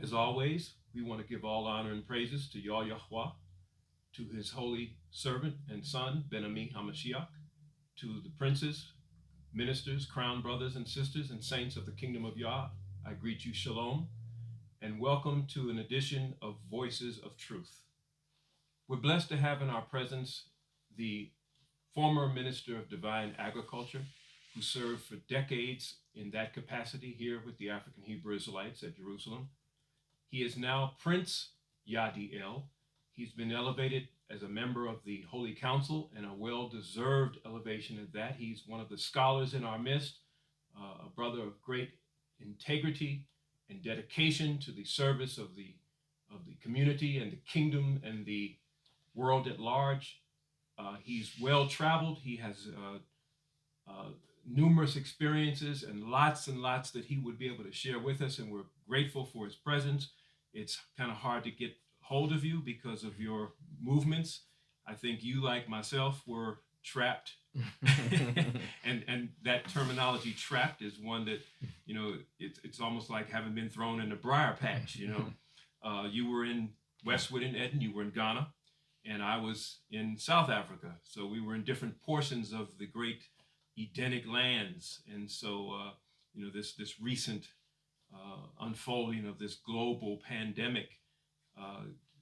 As always, we want to give all honor and praises to Yahweh, to his holy servant and son, Ben Ami HaMashiach, to the princes, ministers, crown brothers and sisters, and saints of the kingdom of Yah. I greet you shalom, and welcome to an edition of Voices of Truth. We're blessed to have in our presence the former Minister of Divine Agriculture, who served for decades in that capacity here with the African Hebrew Israelites at Jerusalem. He is now Prince Yadiel. He's been elevated as a member of the Holy Council, and a well-deserved elevation at that. He's one of the scholars in our midst, a brother of great integrity and dedication to the service of the community and the kingdom and the world at large. He's well-traveled. He has numerous experiences and lots that he would be able to share with us, and we're grateful for his presence. It's kind of hard to get hold of you because of your movements. I think you, like myself, were trapped. and that terminology, trapped, is one that, you know, it's almost like having been thrown in a briar patch. You know, you were in Westwood in Eden, you were in Ghana, and I was in South Africa. So we were in different portions of the great Edenic lands. And so, you know, this recent unfolding of this global pandemic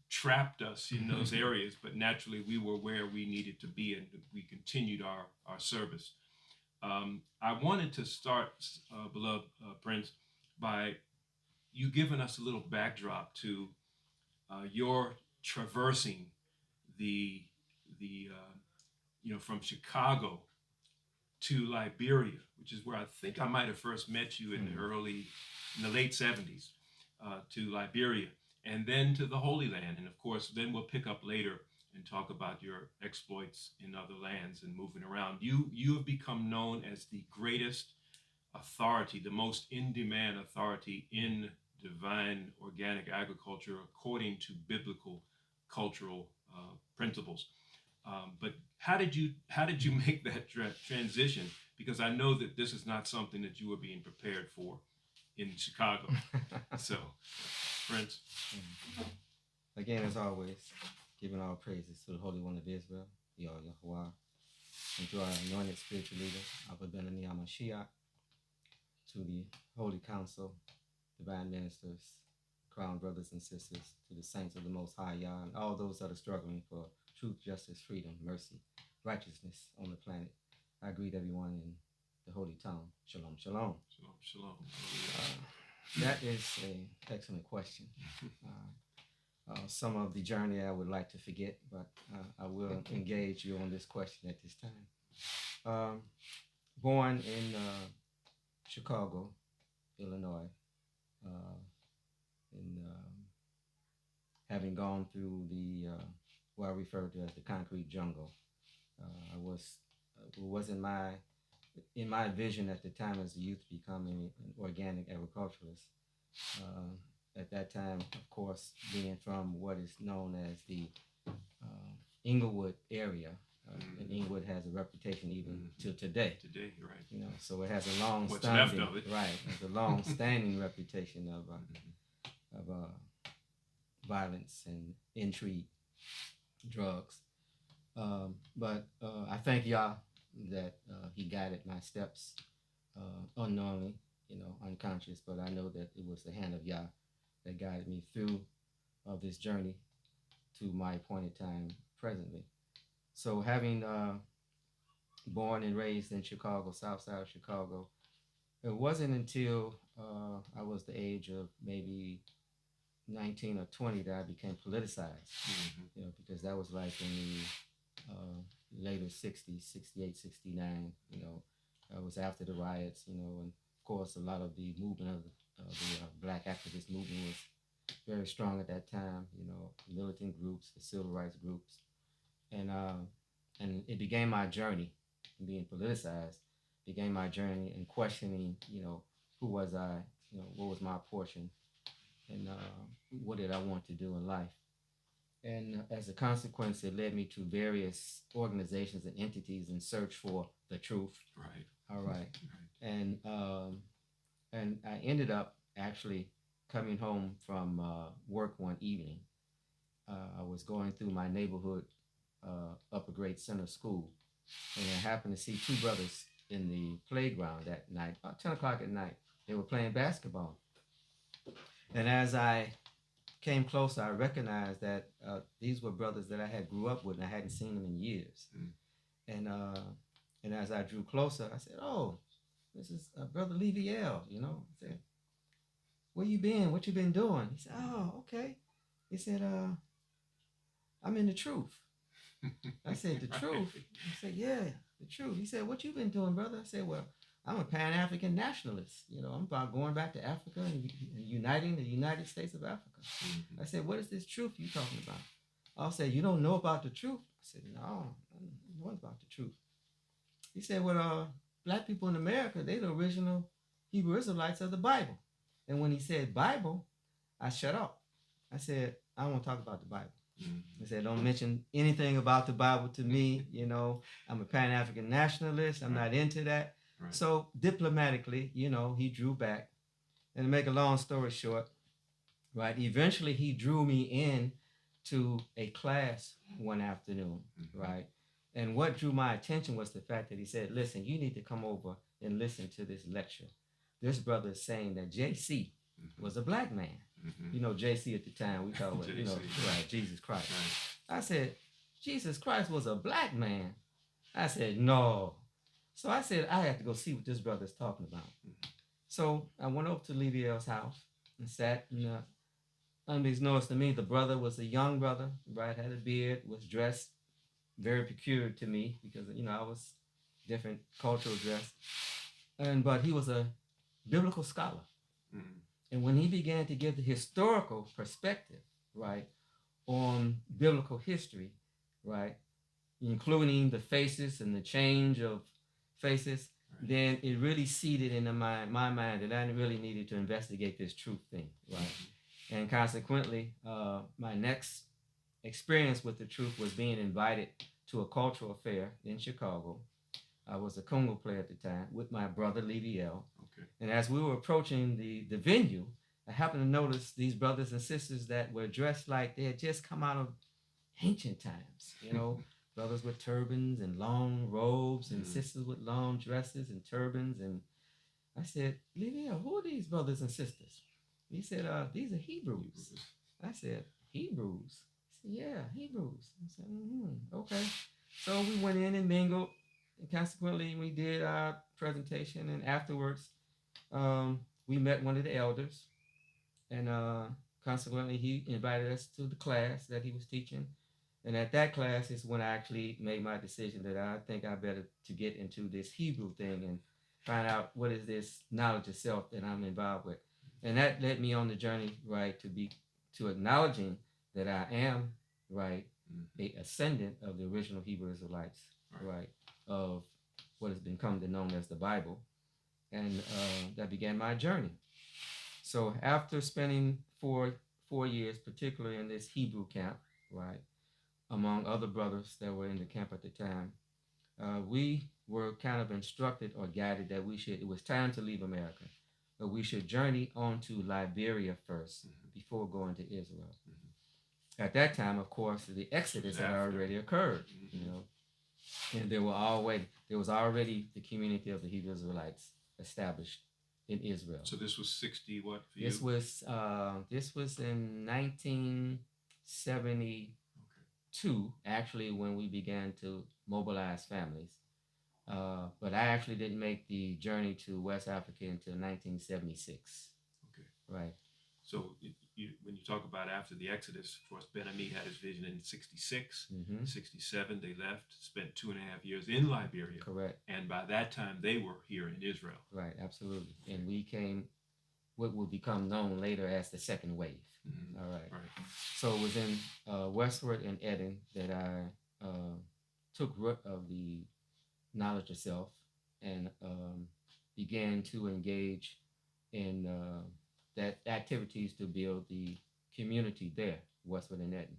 trapped us in those areas, but naturally we were where we needed to be, and we continued our service. I wanted to start, beloved Prince, by you giving us a little backdrop to your traversing the you know, from Chicago to Liberia, which is where I think I might have first met you in the late 70s, to Liberia, and then to the Holy Land. And of course, then we'll pick up later and talk about your exploits in other lands and moving around. You have become known as the greatest authority, the most in-demand authority in divine organic agriculture according to biblical cultural principles. But how did you make that transition? Because I know that this is not something that you were being prepared for in Chicago. So, Prince. Again, as always, giving all praises to the Holy One of Israel, Yahweh, and to our anointed spiritual leader, Abba Ben Ami HaMashiach, to the Holy Council, divine ministers, crown brothers and sisters, to the saints of the Most High Yah, and all those that are struggling for truth, justice, freedom, mercy, righteousness on the planet. I greet everyone in the holy tongue. Shalom, shalom. Shalom, shalom. That is an excellent question. Some of the journey I would like to forget, but I will engage you on this question at this time. Born in Chicago, Illinois, having gone through the what I refer to as the concrete jungle. It was in my vision at the time as a youth becoming an organic agriculturalist. At that time, of course, being from what is known as the Inglewood area, and Inglewood has a reputation even till today. Today, you're right. You know, so it has a long What's standing, left of it. right? It's a long standing reputation of violence and intrigue, drugs. But I thank Yah that he guided my steps unknowingly, you know, unconscious. But I know that it was the hand of Yah that guided me through this journey to my appointed time presently. So having born and raised in Chicago, south side of Chicago, it wasn't until I was the age of maybe 19 or 20 that I became politicized, you know, because that was like in the later 60s, 68, 69, you know. It was after the riots, you know, and of course a lot of the movement of the black activist movement was very strong at that time, you know, militant groups, the civil rights groups. And it began my journey in being politicized, began my journey in questioning, you know, who was I, you know, what was my portion, and what did I want to do in life. And as a consequence, it led me to various organizations and entities in search for the truth. Right. All right. And I ended up actually coming home from work one evening. I was going through my neighborhood upper grade center school, and I happened to see two brothers in the playground that night, about 10 o'clock at night. They were playing basketball. And as I came closer, I recognized that these were brothers that I had grew up with, and I hadn't seen them in years. And as I drew closer, I said, "Oh, this is Brother Leviel." I said, "Where you been? What you been doing?" He said, "Oh, okay." He said, "I'm in the truth." I said, "The truth?" He said, "Yeah, the truth." He said, "What you been doing, brother?" I said, "Well, I'm a Pan-African nationalist. I'm about going back to Africa and uniting the United States of Africa." I said, "What is this truth you talking about?" I said, "You don't know about the truth?" I said, "No, I don't know about the truth." He said, "Well, black people in America, they the original Hebrew Israelites of the Bible." And when he said Bible, I shut up. I said, "I don't want to talk about the Bible." I said, "Don't mention anything about the Bible to me. I'm a Pan-African nationalist. I'm not into that." Right. So diplomatically, he drew back. And to make a long story short, right, eventually he drew me in to a class one afternoon, right? And what drew my attention was the fact that he said, "Listen, you need to come over and listen to this lecture. This brother is saying that JC was a black man." JC at the time, we thought was, right, Jesus Christ. Right. I said, "Jesus Christ was a black man?" I said, "No." So I said, I have to go see what this brother's talking about. So I went over to Leviel's house and sat, and unbeknownst to me, the brother was a young brother, right, had a beard, was dressed very peculiar to me because, I was different cultural dress. But he was a biblical scholar. And when he began to give the historical perspective, right, on biblical history, right, including the faces and the change of faces, then it really seeded into my mind that I really needed to investigate this truth thing, right? And consequently, my next experience with the truth was being invited to a cultural fair in Chicago. I was a Congo player at the time with my brother Liviel. Okay. And as we were approaching the venue, I happened to notice these brothers and sisters that were dressed like they had just come out of ancient times, brothers with turbans and long robes and sisters with long dresses and turbans. And I said, "Liviel, who are these brothers and sisters?" He said, "These are Hebrews." I said, "Hebrews?" He said, "Yeah, Hebrews." I said, "Okay." So we went in and mingled. And consequently, we did our presentation. And afterwards, we met one of the elders. And consequently, he invited us to the class that he was teaching. And at that class is when I actually made my decision that I think I better to get into this Hebrew thing and find out what is this knowledge of self that I'm involved with. And that led me on the journey, right, to acknowledging that I am, right, a ascendant of the original Hebrew Israelites, right, of what has been come to known as the Bible. And that began my journey. So after spending four years, particularly in this Hebrew camp, right, among other brothers that were in the camp at the time, we were kind of instructed or guided that it was time to leave America, but we should journey on to Liberia first before going to Israel. At that time, of course, the Exodus had already occurred, and there was already the community of the Hebrew Israelites established in Israel. So this was 60 what for you? This was in 1972, actually, when we began to mobilize families. But I actually didn't make the journey to West Africa until 1976. Okay. Right. So when you talk about after the Exodus, of course, Ben Ami had his vision in 66, 67, they left, spent 2.5 years in Liberia. Correct. And by that time, they were here in Israel. Right, absolutely. And we came what would become known later as the second wave. All right. So it was in Westward and Eden that I took root of the knowledge of self and began to engage in that activities to build the community there, Westward and Eden.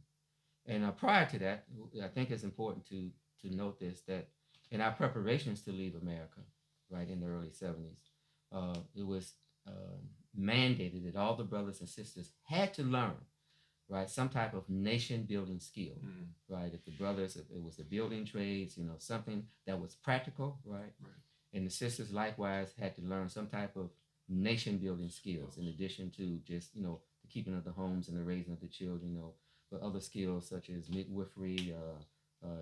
And prior to that, I think it's important to note this, that in our preparations to leave America, right, in the early 70s, it was mandated that all the brothers and sisters had to learn, right, some type of nation building skill, right? If the brothers, if it was the building trades, something that was practical, right? And the sisters likewise had to learn some type of nation building skills in addition to just, the keeping of the homes and the raising of the children, but other skills such as midwifery,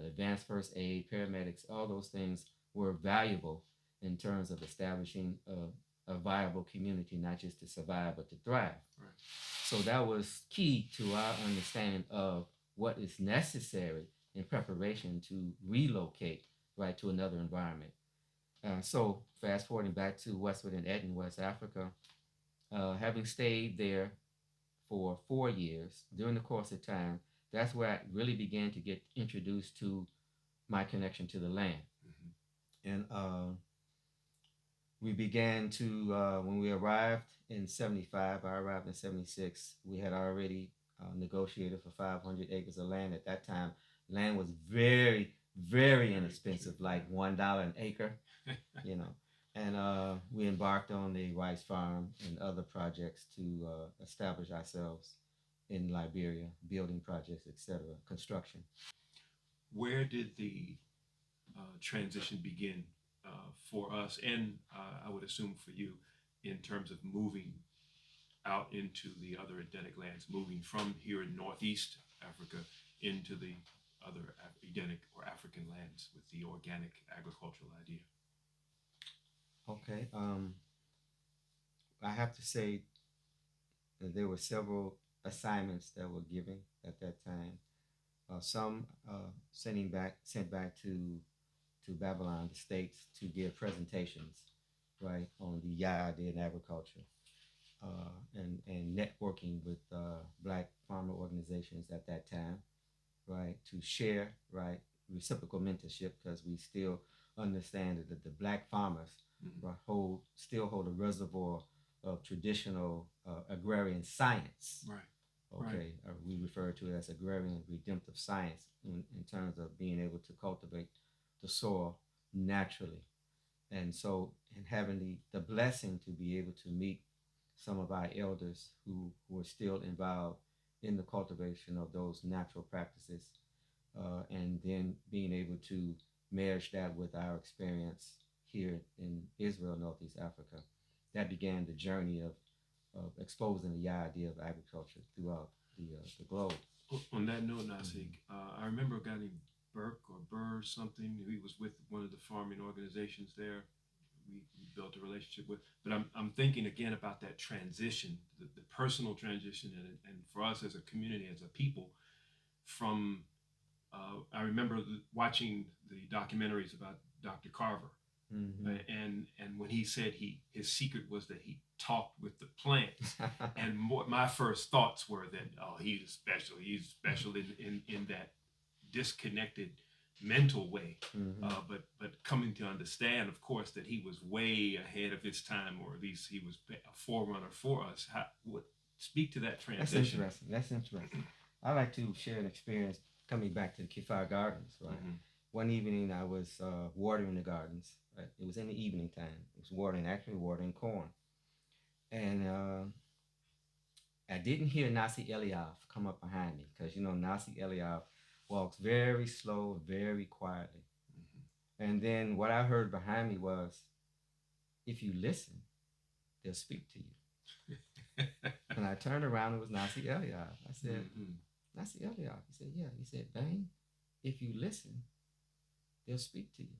advanced first aid, paramedics, all those things were valuable in terms of establishing a viable community, not just to survive, but to thrive. Right. So that was key to our understanding of what is necessary in preparation to relocate, right, to another environment. So fast forwarding back to Westwood and Eton, West Africa, having stayed there for 4 years, during the course of time, that's where I really began to get introduced to my connection to the land. And we began to, when we arrived in 75, I arrived in 76, we had already negotiated for 500 acres of land. At that time, land was very, very inexpensive, like $1 an acre, And we embarked on the rice farm and other projects to establish ourselves in Liberia, building projects, etc., construction. Where did the transition begin for us, and I would assume for you, in terms of moving out into the other Edenic lands, moving from here in Northeast Africa into the other Edenic or African lands with the organic agricultural idea? Okay. I have to say that there were several assignments that were given at that time. Some sent back to Babylon, the States, to give presentations, right, on the idea in agriculture, and networking with Black farmer organizations at that time, right, to share, right, reciprocal mentorship, because we still understand that the Black farmers still hold a reservoir of traditional agrarian science. Right. Okay, right. We refer to it as agrarian redemptive science in terms of being able to cultivate the soil naturally. And so, and having the blessing to be able to meet some of our elders who were still involved in the cultivation of those natural practices, and then being able to marriage that with our experience here in Israel, Northeast Africa, that began the journey of exposing the idea of agriculture throughout the globe. On that note, Nasik, I remember a guy named Burke or Burr something. He was with one of the farming organizations there. We built a relationship with. But I'm thinking again about that transition, the personal transition, and for us as a community, as a people, from I remember watching the documentaries about Dr. Carver. And when he said his secret was that he talked with the plants, and my first thoughts were that he's special in that disconnected mental way, but coming to understand, of course, that he was way ahead of his time, or at least he was a forerunner for us. Speak to that transition. That's interesting. I like to share an experience coming back to the Kifar Gardens, right? One evening I was watering the gardens. Right? It was in the evening time. It was watering corn. And I didn't hear Nasi Eliav come up behind me, because, Nasi Eliav walks very slow, very quietly. And then what I heard behind me was, if you listen, they'll speak to you. And I turned around, it was Nasi Eliav. I said, Nasi Eliav. He said, yeah. He said, Bang, if you listen, they'll speak to you.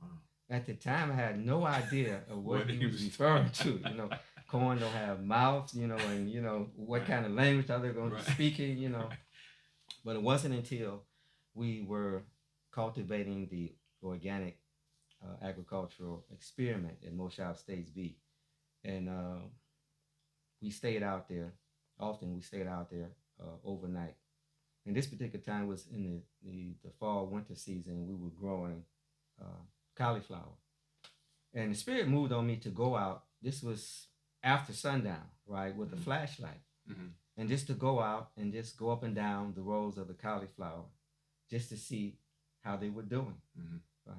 Wow. At the time, I had no idea of what he was referring to. Corn don't have mouths, and what kind of language are they going to be speaking, But it wasn't until we were cultivating the organic agricultural experiment in Moshav States B, and we stayed out there. Often we stayed out there overnight. And this particular time was in the fall winter season. We were growing cauliflower, and the Spirit moved on me to go out. This was after sundown, right, with a flashlight, and just to go out and just go up and down the rows of the cauliflower, just to see how they were doing, right.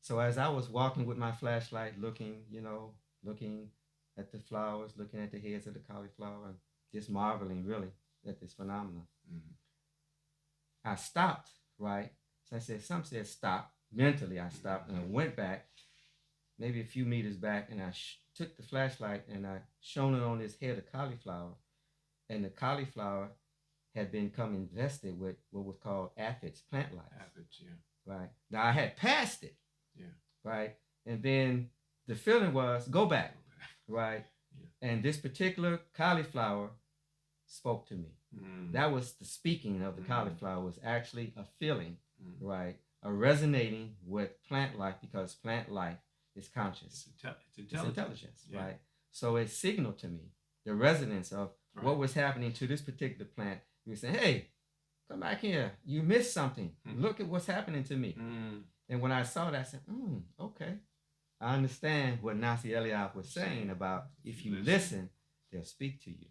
So as I was walking with my flashlight, looking at the flowers, looking at the heads of the cauliflower, and just marveling really at this phenomenon. Mm-hmm. I stopped, right? So I said, some said stop. Mentally, I stopped and I went back, maybe a few meters back, and I took the flashlight and I shone it on this head of cauliflower. And the cauliflower had become invested with what was called aphids, plant life. Aphids, yeah. Right. Now I had passed it. Yeah. Right. And then the feeling was go back. Right. Yeah. And this particular cauliflower spoke to me. Mm. That was the speaking of the cauliflower, was actually a feeling, right? A resonating with plant life, because plant life is conscious. It's intelligence, yeah. Right? So it signaled to me the resonance of what was happening to this particular plant. You were saying, hey, come back here. You missed something. Look at what's happening to me. And when I saw that, I said, okay. I understand what Nasi Eliab was saying about if you listen, they'll speak to you.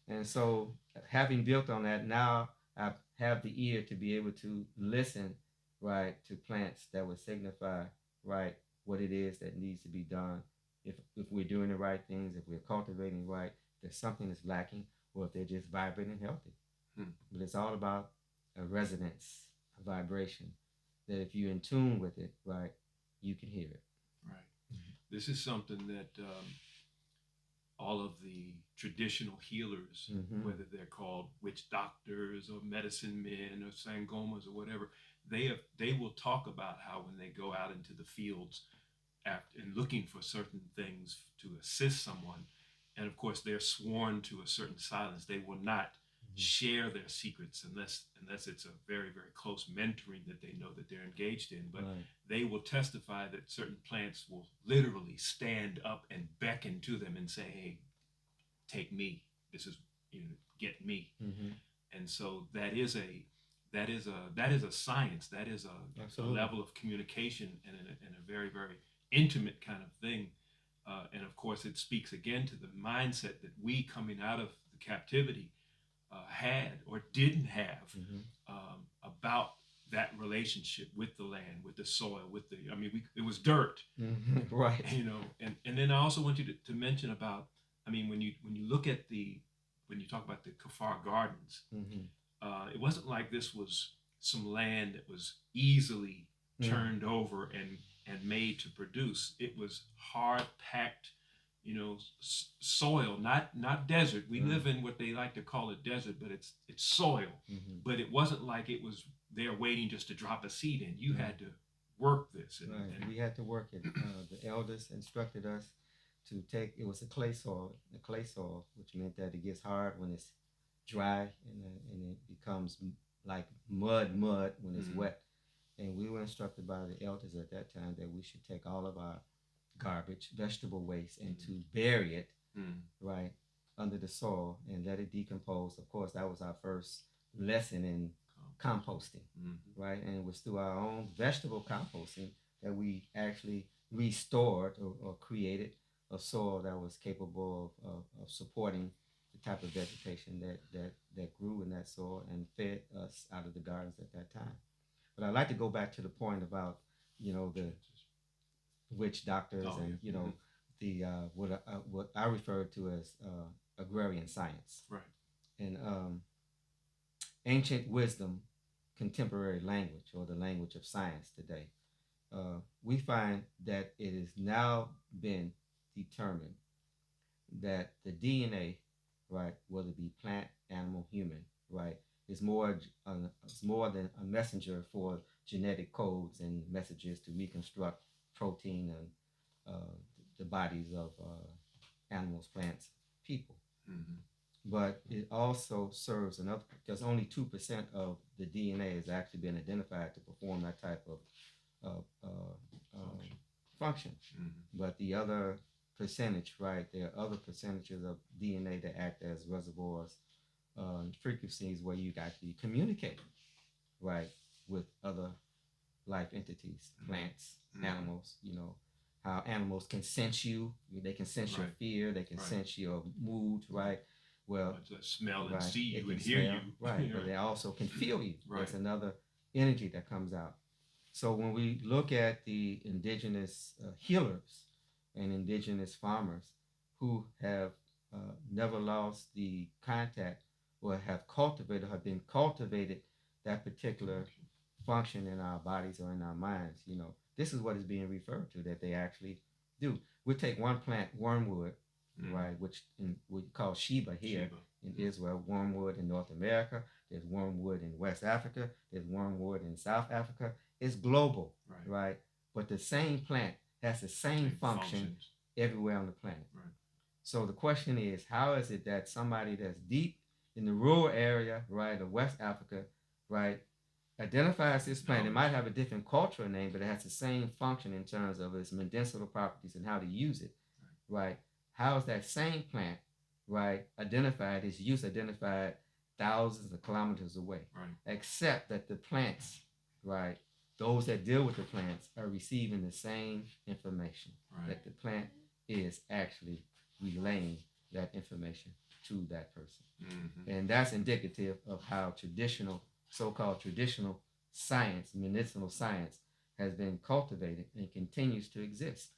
And so having built on that, now I have the ear to be able to listen, right, to plants that would signify, right, what it is that needs to be done. If we're doing the right things, if we're cultivating right, if there's something that's lacking, or if they're just vibrant and healthy. But it's all about a resonance, a vibration, that if you're in tune with it, right, you can hear it. Right. This is something that all of the traditional healers, whether they're called witch doctors or medicine men or sangomas or whatever, they will talk about how when they go out into the fields and looking for certain things to assist someone, and of course they're sworn to a certain silence. They will not share their secrets unless it's a very, very close mentoring that they know that they're engaged in. But they will testify that certain plants will literally stand up and beckon to them and say, hey, take me. This is, get me. And so that is a science. That is a level of communication and a very, very intimate kind of thing. And of course, it speaks again to the mindset that we, coming out of the captivity, had or didn't have about that relationship with the land, with the soil, it was dirt, right? And then I also want you to mention about, when you look at when you talk about the Kafar Gardens, it wasn't like this was some land that was easily turned over and made to produce. It was hard packed, soil, not desert. We live in what they like to call a desert, but it's soil. But it wasn't like it was there waiting just to drop a seed in. You had to work this. And we had to work it. The elders instructed us to take, it was a clay soil, which meant that it gets hard when it's dry and it becomes like mud when it's wet. And we were instructed by the elders at that time that we should take all of our garbage, vegetable waste, and to bury it right under the soil and let it decompose. Of course, that was our first lesson in composting, right? And it was through our own vegetable composting that we actually restored or created a soil that was capable of supporting the type of vegetation that grew in that soil and fed us out of the gardens at that time. But I'd like to go back to the point about, the witch doctors the what I refer to as agrarian science. Right. And ancient wisdom, contemporary language, or the language of science today. We find that it has now been determined that the DNA, right, whether it be plant, animal, human, right, is more than a messenger for genetic codes and messages to reconstruct protein and the bodies of animals, plants, people. But it also serves another, because only 2% of the DNA has actually been identified to perform that type of function. But the other percentage, right, there are other percentages of DNA that act as reservoirs, frequencies where you actually communicate, right, with other life entities, plants, animals, how animals can sense you, they can sense your fear, they can sense your mood, right? Well, smell and see you and hear you. Right, but they also can feel you. There's another energy that comes out. So when we look at the indigenous healers and indigenous farmers who have never lost the contact or have cultivated, have been cultivated that particular function in our bodies or in our minds. You know, this is what is being referred to that they actually do. We take one plant, wormwood, right, which we call Sheba here in Israel, wormwood in North America. There's wormwood in West Africa. There's wormwood in South Africa. It's global, right? But the same plant has the same function everywhere on the planet. Right. So the question is, how is it that somebody that's deep in the rural area, right, of West Africa, right, identifies this plant? It might have a different cultural name, but it has the same function in terms of its medicinal properties and how to use it, right? How is that same plant, right, identified, its use identified thousands of kilometers away, except that the plants, right, those that deal with the plants are receiving the same information, that the plant is actually relaying that information to that person. And that's indicative of how traditional, so-called traditional science, medicinal science, has been cultivated and continues to exist,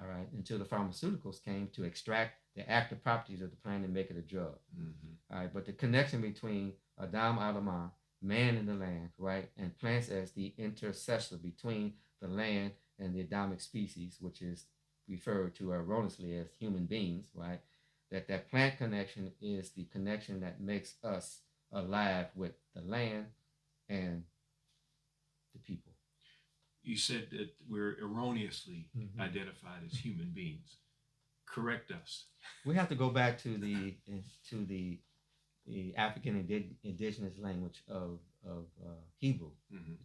all right, until the pharmaceuticals came to extract the active properties of the plant and make it a drug. All right, but the connection between Adam Adamah, man in the land, right, and plants as the intercessor between the land and the Adamic species, which is referred to erroneously as human beings, right, that plant connection is the connection that makes us alive with the land and the people. You said that we're erroneously identified as human beings. Correct us. We have to go back to the African indigenous language of Hebrew,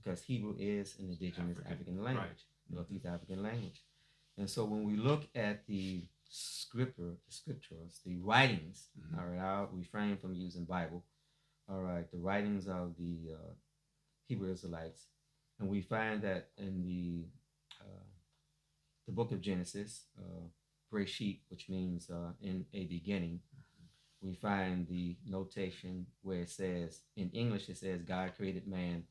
because Hebrew is an indigenous African language, Northeast African language. And so when we look at the scriptures, the writings, all right, I'll refrain from using Bible, all right, the writings of the Hebrew Israelites, and we find that in the book of Genesis, Bereshit, which means in a beginning, we find the notation where it says, in English it says, God created man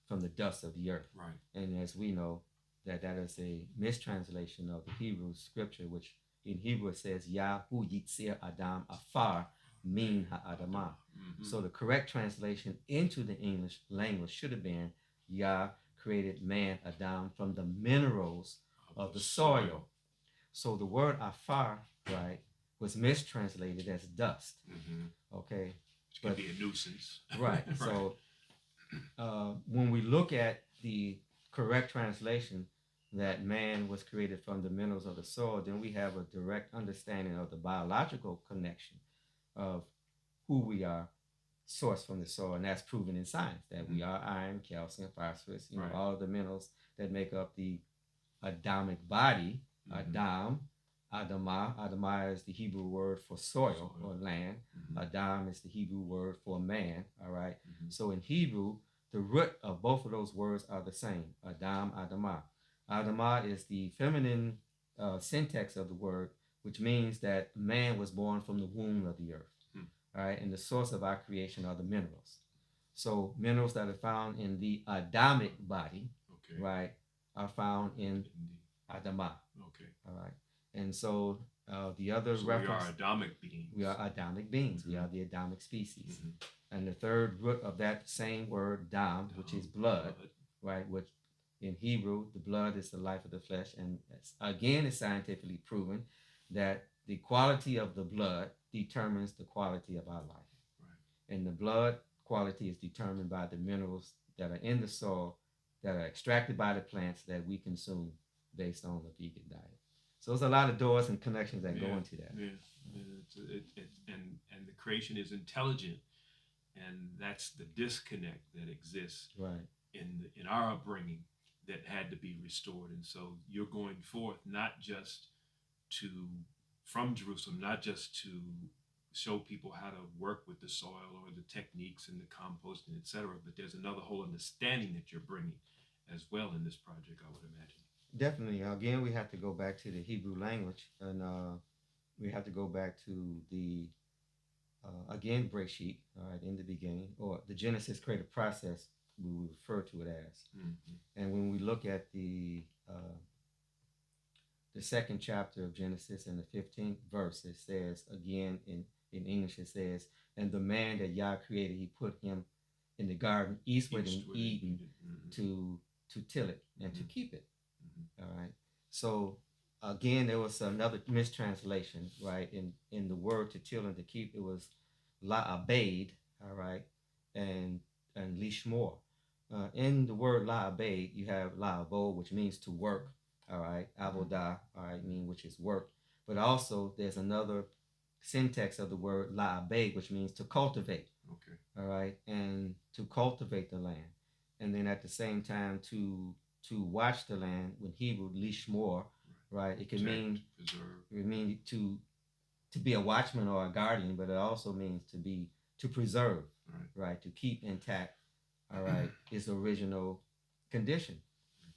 from the dust of the earth. Right. And as we know, that is a mistranslation of the Hebrew scripture, which in Hebrew it says, Yahu Yitzir Adam Afar Min Ha'adamah. So the correct translation into the English language should have been, Yah created man, Adam, from the minerals of the soil. So the word Afar, right, was mistranslated as dust. Okay. Which can be a nuisance. Right. So when we look at the correct translation, that man was created from the minerals of the soil, then we have a direct understanding of the biological connection of who we are, sourced from the soil, and that's proven in science, that we are iron, calcium, phosphorus, you know, all of the minerals that make up the Adamic body. Adam, Adamah. Adamah is the Hebrew word for soil or land. Adam is the Hebrew word for man. All right. So in Hebrew, the root of both of those words are the same. Adam, Adamah. Adamah is the feminine syntax of the word, which means that man was born from the womb of the earth. All right. And the source of our creation are the minerals. So minerals that are found in the Adamic body, right, are found in Adamah. Okay. All right. And so the other reference... we are Adamic beings. We are Adamic beings. We are the Adamic species. And the third root of that same word, dam, which is blood, right, which in Hebrew, the blood is the life of the flesh. And again, it's scientifically proven that the quality of the blood determines the quality of our life. Right. And the blood quality is determined by the minerals that are in the soil that are extracted by the plants that we consume based on the vegan diet. So there's a lot of doors and connections that go into that. And the creation is intelligent, and that's the disconnect that exists in our upbringing that had to be restored. And so you're going forth not just from Jerusalem, not just to show people how to work with the soil or the techniques and the composting, etc., but there's another whole understanding that you're bringing as well in this project, I would imagine. Definitely. Again, we have to go back to the Hebrew language, and we have to go back to the, again, Bereshit, all right, in the beginning, or the Genesis creative process, we refer to it as. And when we look at the the second chapter of Genesis and the 15th verse, it says again in English, it says, and the man that Yah created, he put him in the garden eastward in Eden to till it and to keep it. All right. So again, there was another mistranslation, right? In the word to till and to keep, it was la'abed, all right, and lishmor. In the word la'abed, you have la'abo, which means to work, all right, avodah, all right, which is work. But also there's another syntax of the word la'abed, which means to cultivate. Okay. All right, and to cultivate the land, and then at the same time to watch the land. When Hebrew lishmor, right, it can mean to be a watchman or a guardian, but it also means to preserve, right, to keep intact, all right, its original condition.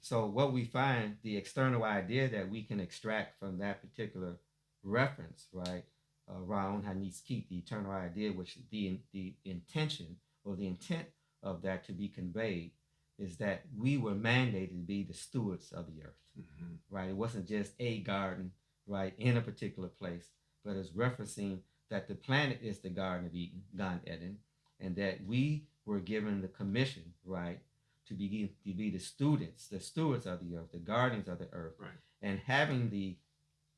So what we find, the external idea that we can extract from that particular reference, right, Raon Haniskit, the eternal idea, which the intention or the intent of that to be conveyed is that we were mandated to be the stewards of the earth, right? It wasn't just a garden, right, in a particular place, but it's referencing that the planet is the Garden of Eden, Gan Eden, and that we were given the commission, right, to be the stewards of the earth, the guardians of the earth, right, and having the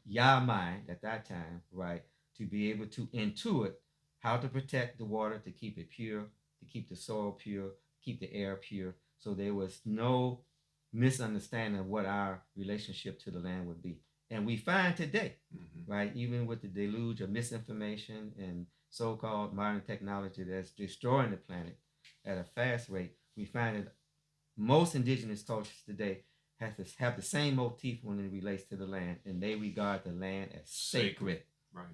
Yah mind at that time, right, to be able to intuit how to protect the water, to keep it pure, to keep the soil pure, keep the air pure. So there was no misunderstanding of what our relationship to the land would be. And we find today, right, even with the deluge of misinformation and so-called modern technology that's destroying the planet at a fast rate, we find that most indigenous cultures today have the same motif when it relates to the land, and they regard the land as sacred. Right.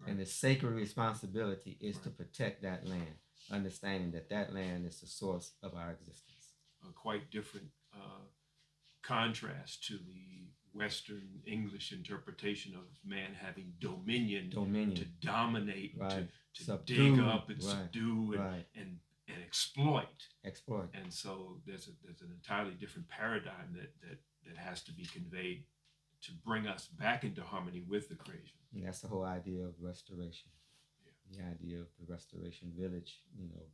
And the sacred responsibility is to protect that land, understanding that land is the source of our existence. A quite different contrast to the Western English interpretation of man having dominion. To dominate, right, to dig up and subdue and exploit. And so there's an entirely different paradigm that has to be conveyed to bring us back into harmony with the creation. And that's the whole idea of restoration. The idea of the restoration village,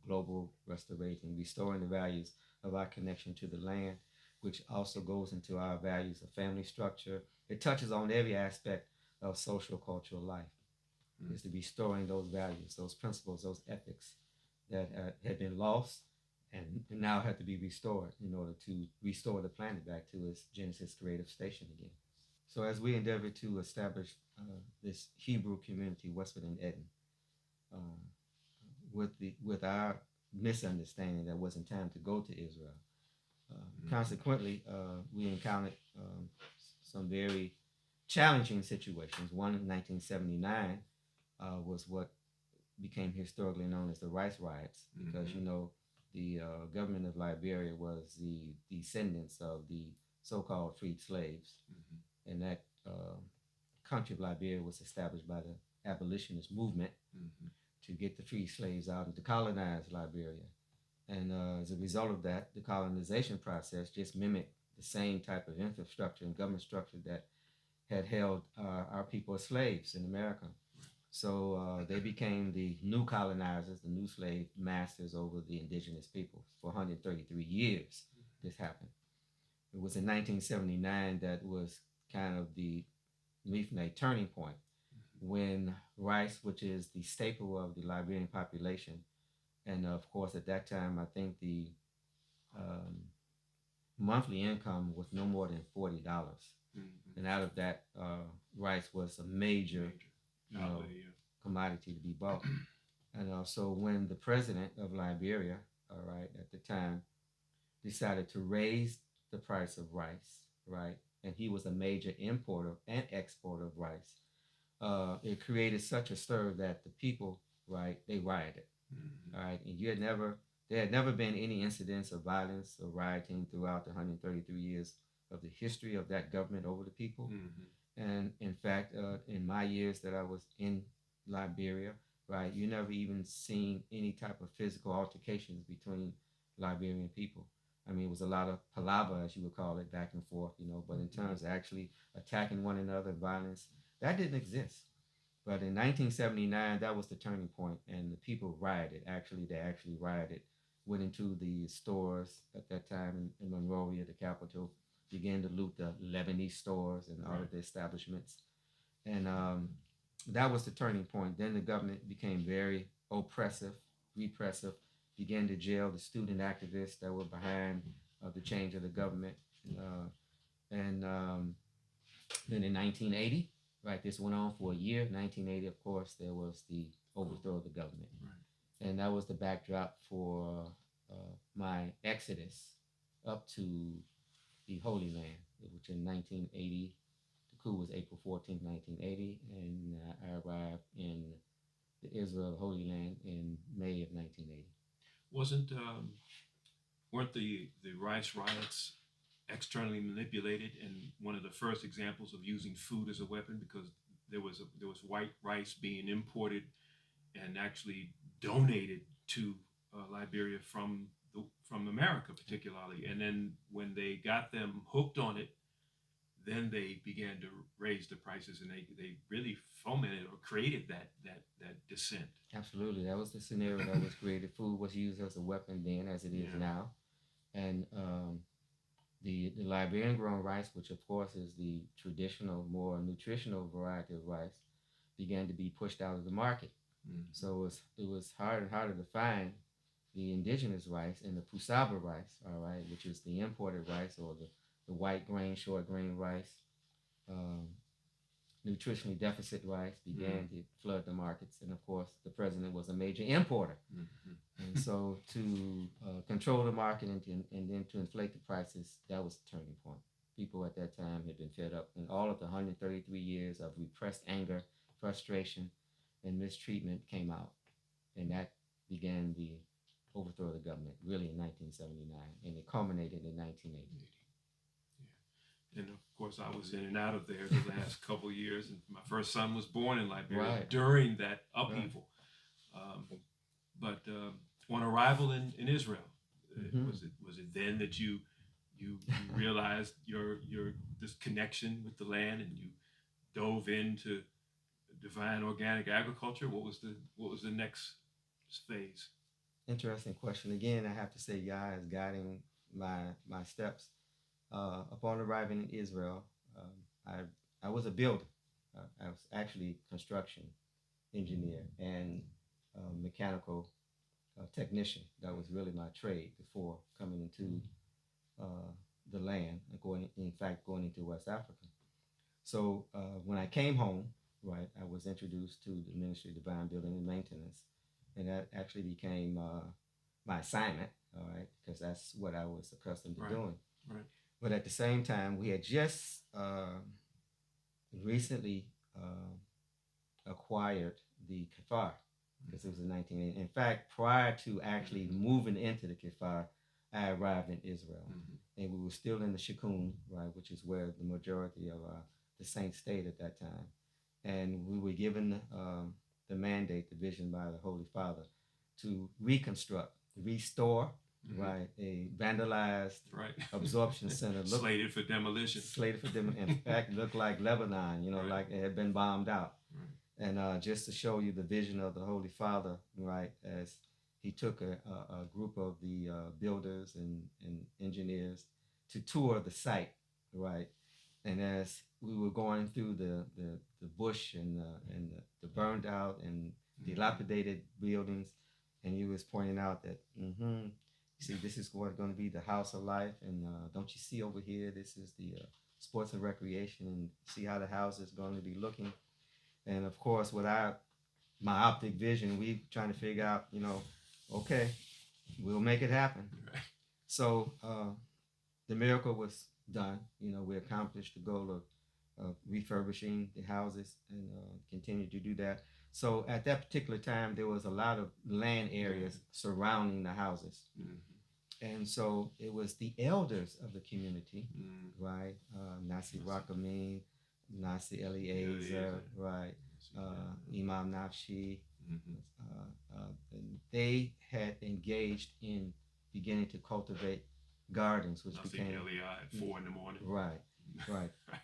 global restoration, restoring the values of our connection to the land, which also goes into our values of family structure. It touches on every aspect of social cultural life. It's to restoring those values, those principles, those ethics that had been lost and now have to be restored in order to restore the planet back to its Genesis creative station again. So as we endeavor to establish this Hebrew community westward in Eden, with our misunderstanding that wasn't time to go to Israel, consequently, we encountered some very challenging situations. One in 1979 was what became historically known as the rice riots, because the government of Liberia was the descendants of the so-called freed slaves, and that country of Liberia was established by the abolitionist movement to get the free slaves out and to colonize Liberia. And as a result of that, the colonization process just mimicked the same type of infrastructure and government structure that had held our people as slaves in America. So they became the new colonizers, the new slave masters over the indigenous people. For 133 years, this happened. It was in 1979 that was kind of the turning point when rice, which is the staple of the Liberian population, and of course at that time I think the monthly income was no more than $40, and out of that, rice was a major commodity to be bought. And so when the president of Liberia, all right, at the time, decided to raise the price of rice, right, and he was a major importer and exporter of rice, it created such a stir that the people, right, they rioted. All right, and there had never been any incidents of violence or rioting throughout the 133 years of the history of that government over the people. And in fact, in my years that I was in Liberia, right, you never even seen any type of physical altercations between Liberian people. I mean, it was a lot of palaver, as you would call it, back and forth, you know, but in terms of actually attacking one another, violence, that didn't exist. But in 1979, that was the turning point, and the people rioted. Actually, they actually rioted, went into the stores at that time in Monrovia, the capital, began to loot the Lebanese stores and all of the establishments. And that was the turning point. Then the government became very oppressive, repressive, began to jail the student activists that were behind the change of the government. And then in 1980, right, this went on for a year. 1980, of course, there was the overthrow of the government. Right. And that was the backdrop for my exodus up to the Holy Land, which in 1980, the coup was April 14th, 1980, and I arrived in the Israel Holy Land in May of 1980. Weren't the rice riots externally manipulated, and one of the first examples of using food as a weapon, because there was white rice being imported and actually donated to Liberia from America particularly, and then when they got them hooked on it, then they began to raise the prices, and they really fomented or created that dissent. Absolutely, that was the scenario that was created. Food was used as a weapon then, as it is now, and the Liberian grown rice, which of course is the traditional, more nutritional variety of rice, began to be pushed out of the market. Mm-hmm. So it was harder and harder to find the indigenous rice and the pusaba rice, all right, which is the imported rice, or the white grain, short grain rice, nutritionally deficit rice began to flood the markets. And of course, the president was a major importer. Mm-hmm. And so to control the market and then to inflate the prices, that was the turning point. People at that time had been fed up. And all of the 133 years of repressed anger, frustration, and mistreatment came out. And that began the overthrow of the government, really in 1979, and it culminated in 1980. And of course, I was in and out of there the last couple of years, and my first son was born in Liberia during that upheaval. Right. But on arrival in Israel, was it then that you realized your this connection with the land, and you dove into divine organic agriculture? What was the next phase? Interesting question. Again, I have to say, Yah is guiding my steps. Upon arriving in Israel, I was a builder. I was actually a construction engineer and mechanical technician. That was really my trade before coming into the land and going into West Africa. So when I came home, right, I was introduced to the Ministry of Divine Building and Maintenance, and that actually became my assignment, all right, because that's what I was accustomed to doing. Right. But at the same time, we had just recently acquired the Kfar, because it was in 1980. In fact, prior to actually moving into the Kfar, I arrived in Israel. Mm-hmm. And we were still in the Shikun, right, which is where the majority of the saints stayed at that time. And we were given the mandate, the vision by the Holy Father, to reconstruct, restore, right, a vandalized absorption center. Slated for demolition. In fact, it looked like Lebanon, like it had been bombed out. Right. And just to show you the vision of the Holy Father, right, as he took a group of the builders and engineers to tour the site, right, and as we were going through the bush and the burned out and dilapidated buildings, and he was pointing out that, see, this is what's going to be the house of life, and don't you see over here, this is the sports and recreation, and see how the house is going to be looking. And of course, with my optic vision, we trying to figure out, okay, we'll make it happen. Right. So the miracle was done. We accomplished the goal of refurbishing the houses and continue to do that. So at that particular time, there was a lot of land areas surrounding the houses. Mm-hmm. And so it was the elders of the community, right? Nasi Rakamin, Nasi Eliezer, right? Imam Nafshi. And they had engaged in beginning to cultivate gardens, which I think became Elia at 4 in the morning. right.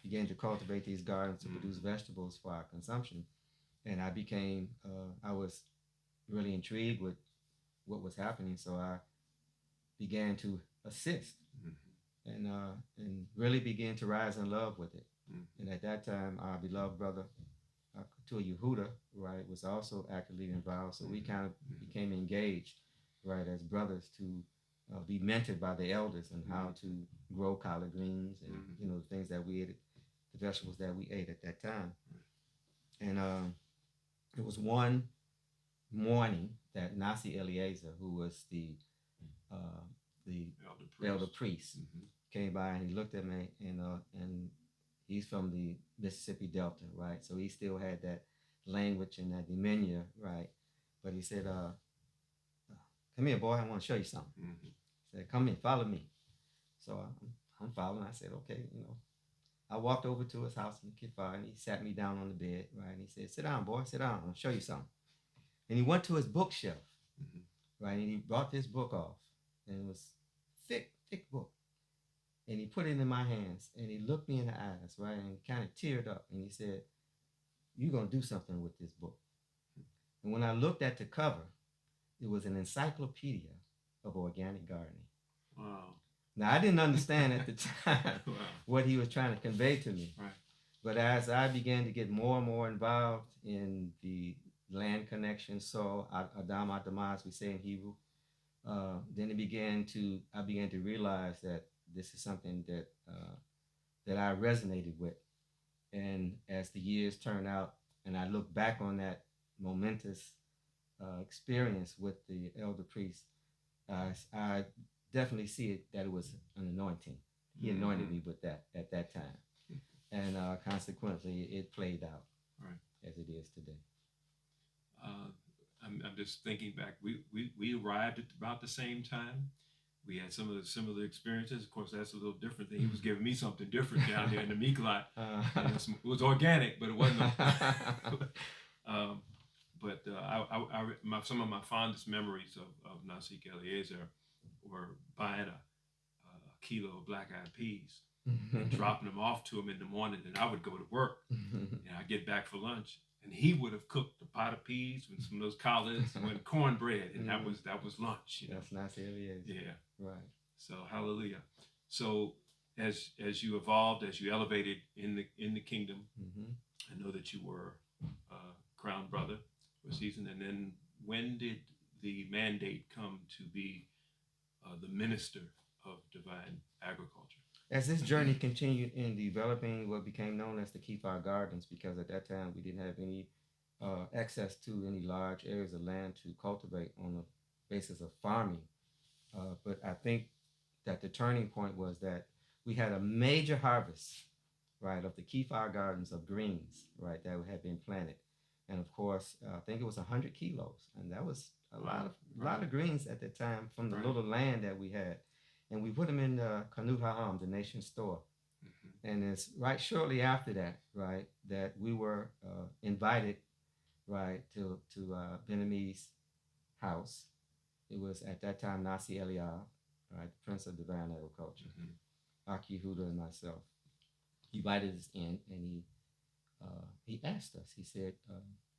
Began to cultivate these gardens to produce vegetables for our consumption, and I was really intrigued with what was happening, so I began to assist and really began to rise in love with it. And at that time, our beloved brother Tua Yehuda, right, was also actively involved. So we kind of became engaged, right, as brothers to be mentored by the elders on how to grow collard greens and the things that we ate, the vegetables that we ate at that time. And it was one morning that Nasi Eliezer, who was the elder priest, came by and he looked at me and he's from the Mississippi Delta, right? So he still had that language and that demeanor, right? But he said, come here, boy, I want to show you something. He said, come in, follow me. So I'm following. I said, okay, I walked over to his house in Kifar and he sat me down on the bed, right? And he said, sit down, boy, sit down. I'll show you something. And he went to his bookshelf, right? And he brought this book off. And it was thick book. And he put it in my hands and he looked me in the eyes, right? And he kind of teared up and he said, you're going to do something with this book. And when I looked at the cover, it was an encyclopedia of organic gardening. Wow. Now, I didn't understand at the time what he was trying to convey to me. Right. But as I began to get more and more involved in the land connection, soil, Adam Adama, as we say in Hebrew, then I began to realize that this is something that I resonated with. And as the years turned out, and I look back on that momentous experience with the elder priest, I definitely see it that it was an anointing. He anointed me with that at that time. And consequently, it played out as it is today. I'm just thinking back. We arrived at about the same time. We had some of the similar experiences. Of course, that's a little different. He was giving me something different down there in the meat lot. It was organic, but it wasn't. Some of my fondest memories of Nasik Eliezer were buying a kilo of black-eyed peas and dropping them off to him in the morning, and I would go to work, and I'd get back for lunch, and he would have cooked a pot of peas with some of those collards and cornbread, and that was lunch. That's Nasik Eliezer. Yeah. Right. So hallelujah. So as you evolved, as you elevated in the kingdom, I know that you were crown brother for a season, and then when did the mandate come to be the minister of divine agriculture? As this journey continued in developing what became known as the Kifar Gardens, because at that time we didn't have any access to any large areas of land to cultivate on the basis of farming. But I think that the turning point was that we had a major harvest, right, of the Kifar Gardens of greens, right, that had been planted. And of course, I think it was 100 kilos. And that was a lot of greens at the time from the little land that we had. And we put them in the Kanut Haham, the nation's store. And it's right shortly after that, right, that we were invited, right, to Beninese house. It was at that time Nasi Eliab, right, the Prince of Divine Agriculture, Aki Yehuda and myself. He invited us in, and he asked us. He said,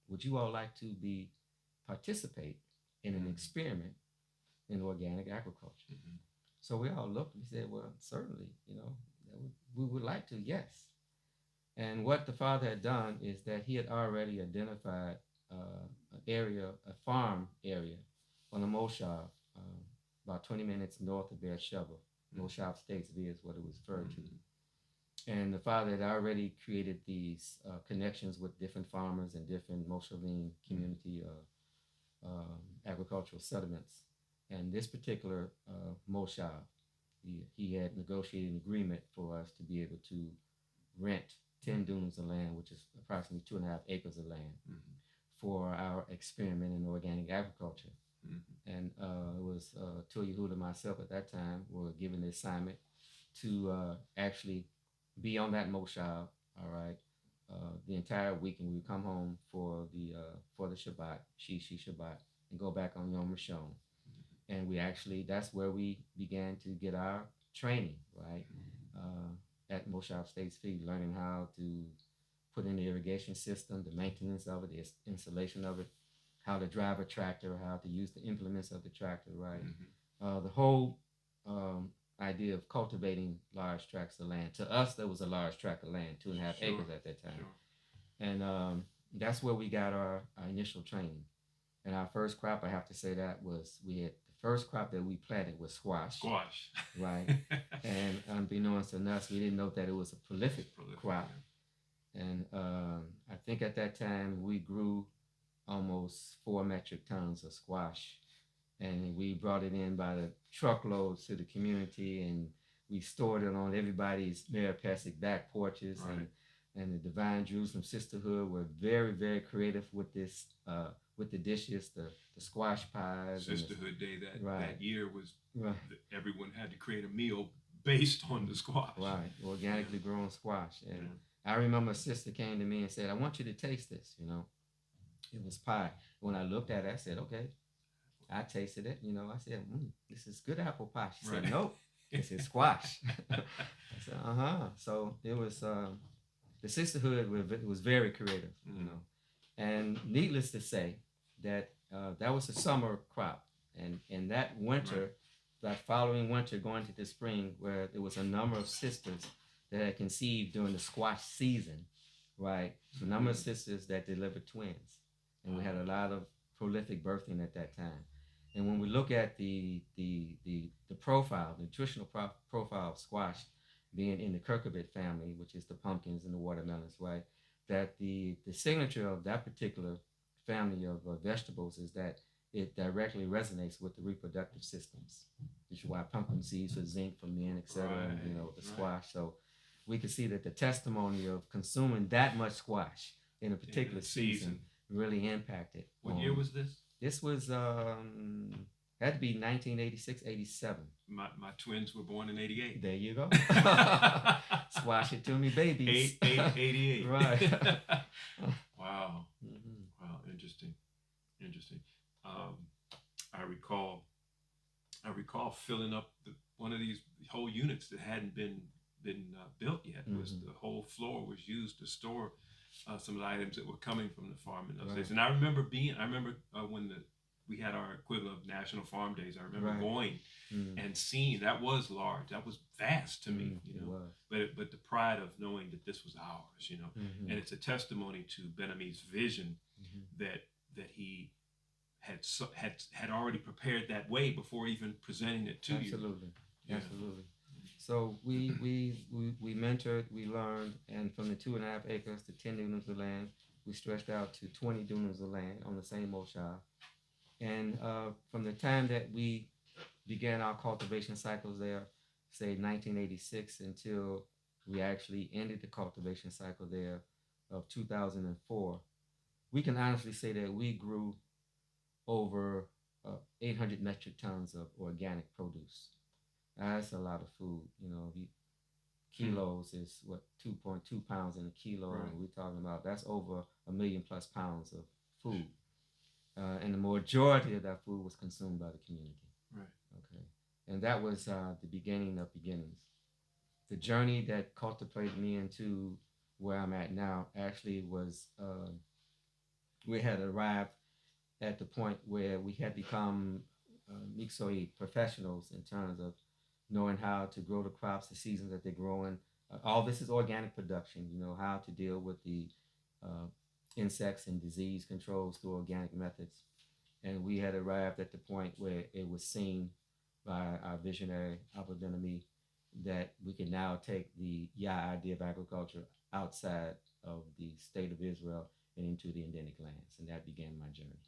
"Would you all like to participate in an experiment in organic agriculture?" So we all looked. We said, "Well, certainly, we would like to, yes." And what the father had done is that he had already identified a farm area on the Moshav, about 20 minutes north of Beersheba. Moshav States V is what it was referred to. And the father had already created these connections with different farmers and different Moshavim community agricultural settlements. And this particular Moshav, he had negotiated an agreement for us to be able to rent 10 dunes of land, which is approximately 2.5 acres of land, for our experiment in organic agriculture. And it was Tua Yehuda and myself at that time were given the assignment to actually be on that Moshav, all right, the entire week, and we would come home for the Shabbat, Shishi Shabbat, and go back on Yom Rishon. And that's where we began to get our training, right? At Moshav State's Feed, learning how to put in the irrigation system, the maintenance of it, the installation of it, how to drive a tractor, how to use the implements of the tractor, right? The whole idea of cultivating large tracts of land. To us, there was a large tract of land, 2.5 acres at that time. And that's where we got our initial training. And our first crop, I have to say that was, we had the first crop that we planted was squash. Squash. Right. And unbeknownst to us, we didn't know that it was a prolific crop. Yeah. And I think at that time we grew almost 4 metric tons of squash. And we brought it in by the truckloads to the community, and we stored it on everybody's Maripacific back porches. Right. And the Divine Jerusalem Sisterhood were very, very creative with this, with the dishes, the squash pies. Sisterhood Day that year was, everyone had to create a meal based on the squash. Right, organically grown squash. And I remember a sister came to me and said, I want you to taste this, you know. It was pie. When I looked at it, I said, okay. I tasted it, you know. I said, this is good apple pie. She said, nope, this is squash. I said, So it was, the sisterhood was very creative, you know. And needless to say, that that was a summer crop. And that winter, that following winter going to the spring, where there was a number of sisters that had conceived during the squash season, right? A number of sisters that delivered twins. And we had a lot of prolific birthing at that time. And when we look at the profile, the nutritional profile of squash, being in the cucurbit family, which is the pumpkins and the watermelons, right? That the signature of that particular family of vegetables is that it directly resonates with the reproductive systems, which is why pumpkin seeds for zinc for men, etc. And, you know, the squash. So we can see that the testimony of consuming that much squash in a particular season really impacted. What year was this? This was had to be 1986, 87. My twins were born in 88. There you go. Squash it to me, babies. 88. Right. Wow. Wow. Interesting. I recall filling up one of these whole units that hadn't been built yet. Was the whole floor was used to store some of the items that were coming from the farm in those days. And I remember when we had our equivalent of National Farm Days. I remember going and seeing that was large. That was vast to me, you know. But the pride of knowing that this was ours, you know. And it's a testimony to Ben-Ami's vision that he had already prepared that way before even presenting it to you. Absolutely. So we mentored, we learned, and from the 2.5 acres to 10 dunums of land, we stretched out to 20 dunums of land on the same Moshav. And from the time that we began our cultivation cycles there, say 1986, until we actually ended the cultivation cycle there of 2004, we can honestly say that we grew over 800 metric tons of organic produce. That's a lot of food, you know. Kilos is what, 2.2 pounds in a kilo, and we're talking about that's over 1 million+ pounds of food. And the majority of that food was consumed by the community. Right. Okay. And that was the beginning of beginnings. The journey that cultivated me into where I'm at now actually was we had arrived at the point where we had become mixoid professionals in terms of knowing how to grow the crops, the seasons that they're growing. All this is organic production, you know, how to deal with the insects and disease controls through organic methods. And we had arrived at the point where it was seen by our visionary, Albert Ben-Ami, that we can now take the idea of agriculture outside of the state of Israel and into the Edenic lands. And that began my journey.